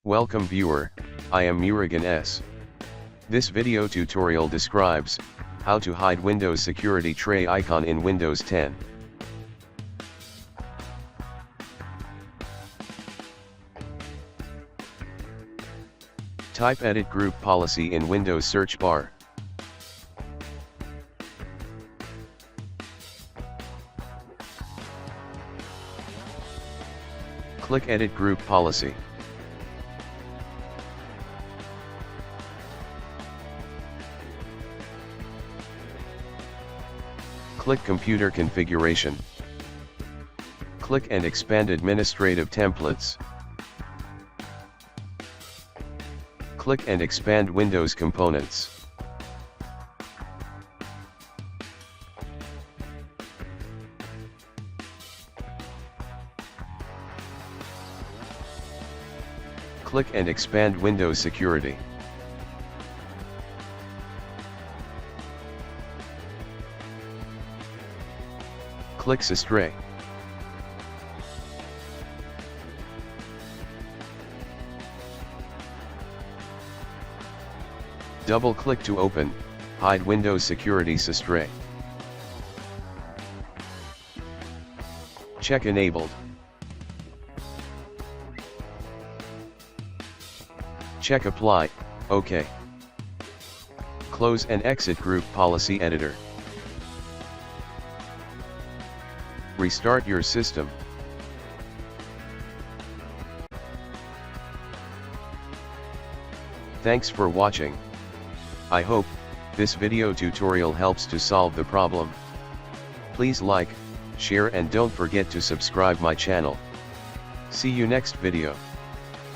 Welcome viewer, I am Murugan S. This video tutorial describes how to hide Windows security tray icon in Windows 10. Type Edit Group Policy in Windows search bar. Click Edit Group Policy. Click Computer Configuration. Click and expand Administrative Templates. Click and expand Windows Components. Click and expand Windows Security. Click Sistray. Double-click to open, hide Windows Security Sistray. Check Enabled. Check Apply, OK. Close and exit Group Policy Editor. Restart your system. Thanks for watching. I hope this video tutorial helps to solve the problem. Please like, share and don't forget to subscribe my channel. See you next video.